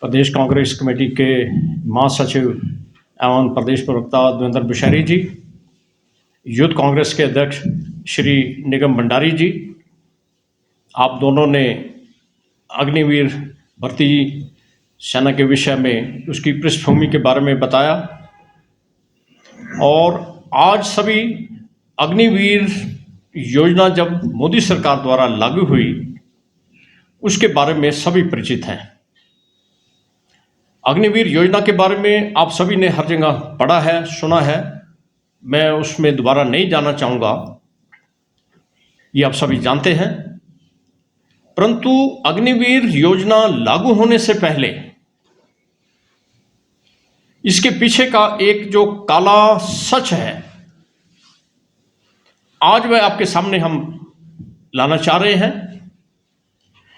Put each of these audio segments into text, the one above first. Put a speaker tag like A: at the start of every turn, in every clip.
A: प्रदेश Congress committee के महासचिव एवं प्रदेश प्रवक्ता देवेंद्र बिशारी जी, यूथ कांग्रेस के अध्यक्ष श्री निगम भंडारी जी, आप दोनों ने अग्निवीर भर्ती सेना के विषय में उसकी पृष्ठभूमि के बारे में बताया और आज सभी अग्निवीर योजना जब मोदी सरकार द्वारा लागू हुई उसके बारे में सभी परिचित हैं। अग्निवीर योजना के बारे में आप सभी ने हर जगह पढ़ा है, सुना है, मैं उसमें दोबारा नहीं जाना चाहूँगा, ये आप सभी जानते हैं। परंतु अग्निवीर योजना लागू होने से पहले इसके पीछे का एक जो काला सच है, आज वह आपके सामने हम लाना चाह रहे हैं।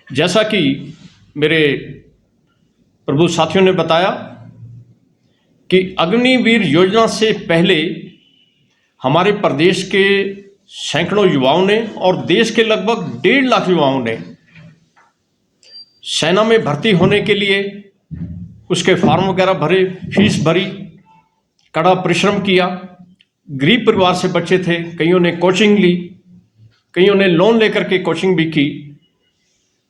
A: जैसा कि मेरे प्रभु साथियों ने बताया कि अग्निवीर योजना से पहले हमारे प्रदेश के सैकड़ों युवाओं ने और देश के लगभग 1.5 लाख युवाओं ने सेना में भर्ती होने के लिए उसके फॉर्म वगैरह भरे, फीस भरी, कड़ा परिश्रम किया। गरीब परिवार से बच्चे थे, कईयों ने कोचिंग ली, कईयों ने लोन लेकर के कोचिंग भी की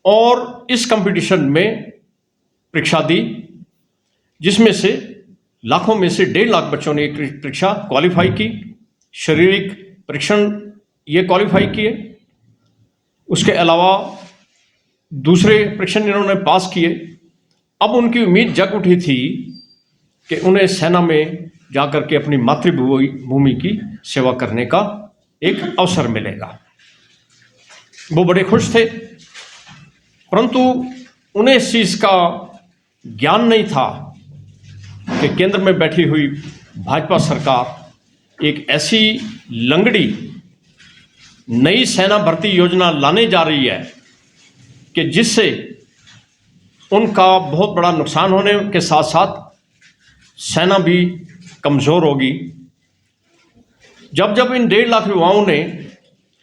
A: और इस कंपटीशन में परीक्षा दी, जिसमें से लाखों में से 1.5 लाख बच्चों ने परीक्षा क्वालिफाई की, शारीरिक परीक्षण ये क्वालिफाई किए। उसके अलावा दूसरे परीक्षण इन्होंने पास किए। अब उनकी उम्मीद जग उठी थी कि उन्हें सेना में जाकर के अपनी मातृभूमि की सेवा करने का एक अवसर मिलेगा। वो बड़े खुश थे, परंतु उन्हें इस चीज़ का ज्ञान नहीं था कि केंद्र में बैठी हुई भाजपा सरकार एक ऐसी लंगड़ी नई सेना भर्ती योजना लाने जा रही है कि जिससे उनका बहुत बड़ा नुकसान होने के साथ साथ सेना भी कमज़ोर होगी। जब जब इन 1.5 लाख युवाओं ने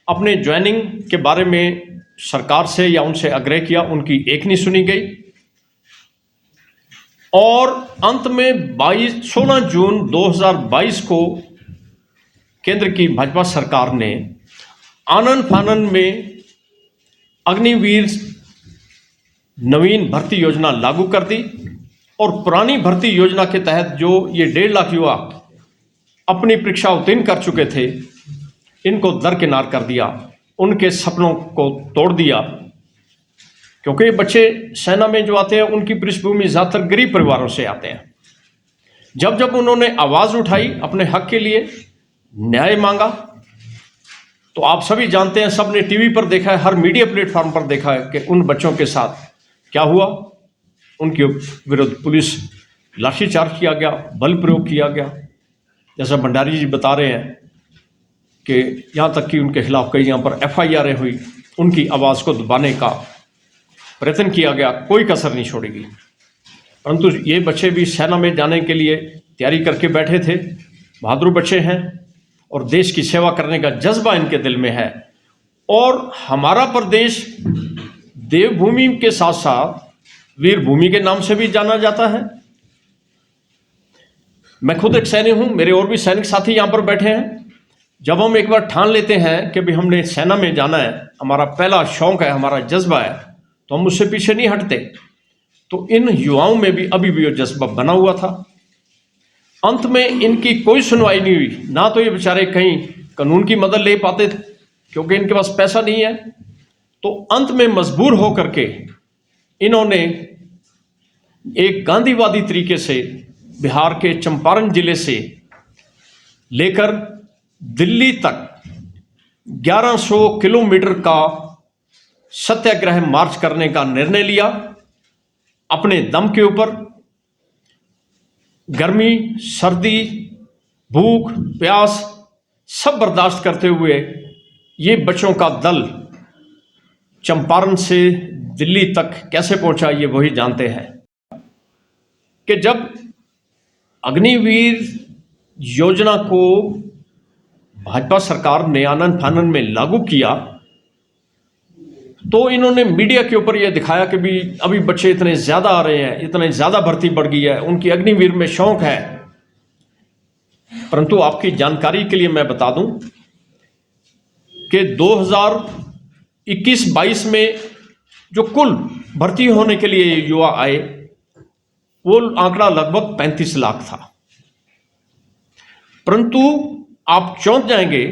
A: अपने ज्वाइनिंग के बारे में सरकार से या उनसे आग्रह किया, उनकी एक नहीं सुनी गई और अंत में 16 जून 2022 को केंद्र की भाजपा सरकार ने आनन फानन में अग्निवीर नवीन भर्ती योजना लागू कर दी और पुरानी भर्ती योजना के तहत जो ये 1.5 लाख युवा अपनी परीक्षा उत्तीर्ण कर चुके थे, इनको दरकिनार कर दिया, उनके सपनों को तोड़ दिया। क्योंकि ये बच्चे सेना में जो आते हैं उनकी पृष्ठभूमि ज़्यादातर गरीब परिवारों से आते हैं। जब जब उन्होंने आवाज़ उठाई, अपने हक के लिए न्याय मांगा, तो आप सभी जानते हैं, सबने टीवी पर देखा है, हर मीडिया प्लेटफॉर्म पर देखा है कि उन बच्चों के साथ क्या हुआ। उनके विरुद्ध पुलिस लाठीचार्ज किया गया, बल प्रयोग किया गया। जैसा भंडारी जी बता रहे हैं कि यहाँ तक कि उनके खिलाफ कई यहाँ पर FIR हुई, उनकी आवाज़ को दबाने का प्रयत्न किया गया, कोई कसर नहीं छोड़ेगी। परंतु ये बच्चे भी सेना में जाने के लिए तैयारी करके बैठे थे, बहादुर बच्चे हैं और देश की सेवा करने का जज्बा इनके दिल में है। और हमारा प्रदेश देवभूमि के साथ साथ वीर भूमि के नाम से भी जाना जाता है। मैं खुद एक सैनिक हूँ, मेरे और भी सैनिक साथी यहाँ पर बैठे हैं। जब हम एक बार ठान लेते हैं कि भाई हमने सेना में जाना है, हमारा पहला शौक है, हमारा जज्बा है, तो हम उससे पीछे नहीं हटते। तो इन युवाओं में भी अभी भी वो जज्बा बना हुआ था। अंत में इनकी कोई सुनवाई नहीं हुई, ना तो ये बेचारे कहीं कानून की मदद ले पाते थे क्योंकि इनके पास पैसा नहीं है। तो अंत में मजबूर होकर के इन्होंने एक गांधीवादी तरीके से बिहार के चंपारण जिले से लेकर दिल्ली तक 1100 किलोमीटर का सत्याग्रह मार्च करने का निर्णय लिया। अपने दम के ऊपर गर्मी, सर्दी, भूख, प्यास सब बर्दाश्त करते हुए ये बच्चों का दल चंपारण से दिल्ली तक कैसे पहुंचा, ये वही जानते हैं। कि जब अग्निवीर योजना को भाजपा सरकार ने आनन फानन में लागू किया तो इन्होंने मीडिया के ऊपर यह दिखाया कि भी अभी बच्चे इतने ज़्यादा आ रहे हैं, इतने ज़्यादा भर्ती बढ़ गई है, उनकी अग्निवीर में शौक है। परंतु आपकी जानकारी के लिए मैं बता दूं कि 2021-22 में जो कुल भर्ती होने के लिए युवा आए, वो आंकड़ा लगभग 35 लाख था। परंतु आप चौंक जाएंगे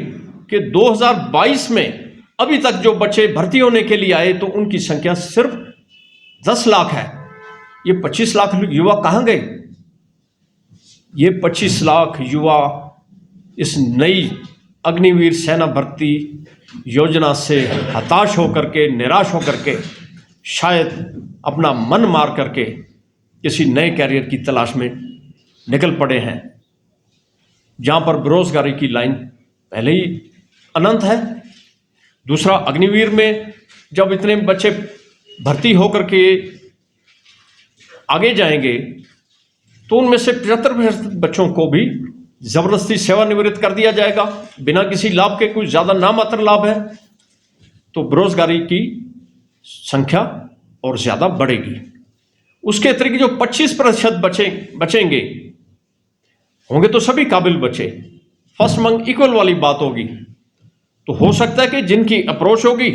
A: कि 2022 में अभी तक जो बच्चे भर्ती होने के लिए आए तो उनकी संख्या सिर्फ 10 लाख है। ये 25 लाख युवा कहां गए? ये 25 लाख युवा इस नई अग्निवीर सेना भर्ती योजना से हताश होकर के, निराश होकर के, शायद अपना मन मार करके किसी नए कैरियर की तलाश में निकल पड़े हैं, जहां पर बेरोजगारी की लाइन पहले ही अनंत है। दूसरा, अग्निवीर में जब इतने बच्चे भर्ती होकर के आगे जाएंगे तो उनमें से 75% बच्चों को भी जबरदस्ती सेवानिवृत्त कर दिया जाएगा बिना किसी लाभ के। कुछ ज्यादा नामात्र लाभ है तो बेरोजगारी की संख्या और ज्यादा बढ़ेगी। उसके अतिरिक्त जो 25% बचेंगे होंगे तो सभी काबिल बच्चे, फर्स्ट अमंग इक्वल वाली बात होगी। तो हो सकता है कि जिनकी अप्रोच होगी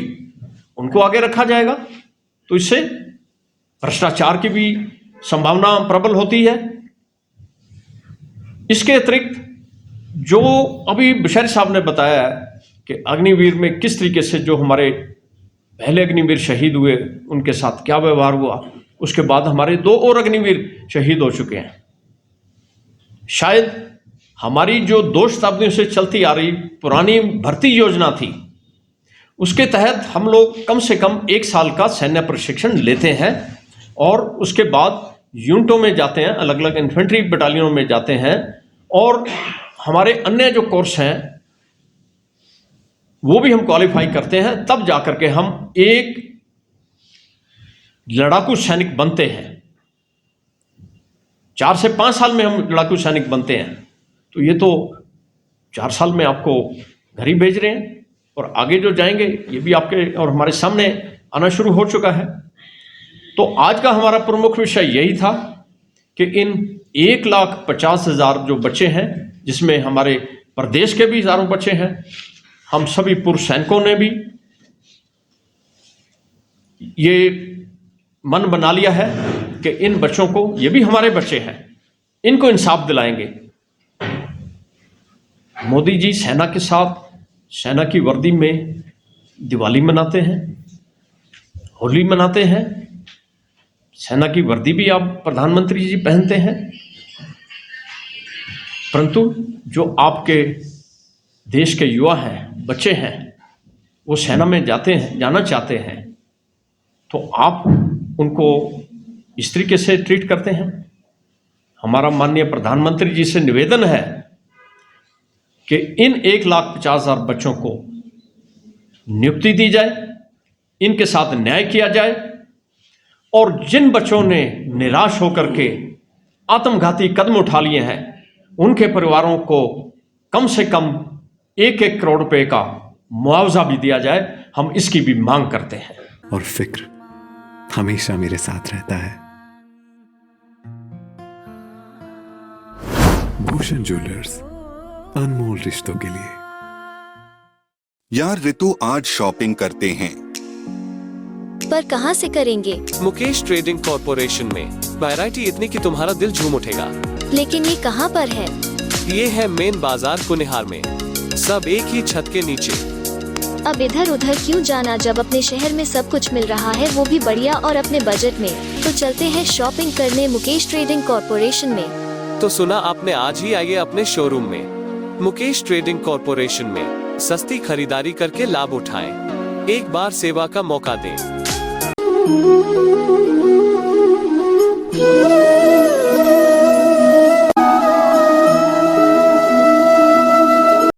A: उनको आगे रखा जाएगा, तो इससे भ्रष्टाचार की भी संभावना प्रबल होती है। इसके अतिरिक्त जो अभी बिशहरी साहब ने बताया है कि अग्निवीर में किस तरीके से जो हमारे पहले अग्निवीर शहीद हुए उनके साथ क्या व्यवहार हुआ, उसके बाद हमारे 2 और अग्निवीर शहीद हो चुके हैं। शायद हमारी जो 2 शताब्दियों से चलती आ रही पुरानी भर्ती योजना थी, उसके तहत हम लोग कम से कम 1 साल का सैन्य प्रशिक्षण लेते हैं और उसके बाद यूनिटों में जाते हैं, अलग अलग इन्फेंट्री बटालियनों में जाते हैं, और हमारे अन्य जो कोर्स हैं वो भी हम क्वालिफाई करते हैं। तब जाकर के हम एक लड़ाकू सैनिक बनते हैं। 4 से 5 साल में हम लड़ाकू सैनिक बनते हैं। तो ये तो 4 साल में आपको घर ही भेज रहे हैं, और आगे जो जाएंगे ये भी आपके और हमारे सामने आना शुरू हो चुका है। तो आज का हमारा प्रमुख विषय यही था कि इन 1,50,000 जो बच्चे हैं, जिसमें हमारे प्रदेश के भी हजारों बच्चे हैं, हम सभी पूर्व सैनिकों ने भी ये मन बना लिया है कि इन बच्चों को, ये भी हमारे बच्चे हैं, इनको इंसाफ दिलाएंगे। मोदी जी सेना के साथ, सेना की वर्दी में दिवाली मनाते हैं, होली मनाते हैं, सेना की वर्दी भी आप प्रधानमंत्री जी पहनते हैं, परंतु जो आपके देश के युवा हैं, बच्चे हैं, वो सेना में जाना चाहते हैं, तो आप उनको इस तरीके से ट्रीट करते हैं। हमारा माननीय प्रधानमंत्री जी से निवेदन है कि इन 1,50,000 बच्चों को नियुक्ति दी जाए, इनके साथ न्याय किया जाए, और जिन बच्चों ने निराश होकर के आत्मघाती कदम उठा लिए हैं उनके परिवारों को कम से कम 1-1 करोड़ रुपए का मुआवजा भी दिया जाए। हम इसकी भी मांग करते हैं।
B: और फिक्र हमेशा मेरे साथ रहता है। भूषण ज्वेलर्स, अनमोल रिश्तों के लिए।
C: यार रितु, आज शॉपिंग करते हैं,
D: पर कहाँ से करेंगे?
E: मुकेश ट्रेडिंग कॉर्पोरेशन में वैरायटी इतनी कि तुम्हारा दिल झूम उठेगा।
D: लेकिन ये कहाँ पर है?
E: ये है मेन बाजार कुनिहार में, सब एक ही छत के नीचे।
D: अब इधर उधर क्यों जाना जब अपने शहर में सब कुछ मिल रहा है, वो भी बढ़िया और अपने बजट में। तो चलते हैं शॉपिंग करने मुकेश ट्रेडिंग कॉर्पोरेशन में।
E: तो सुना आपने, आज ही आइए अपने शोरूम में। मुकेश ट्रेडिंग कॉर्पोरेशन में सस्ती खरीदारी करके लाभ उठाएं। एक बार सेवा का मौका दें।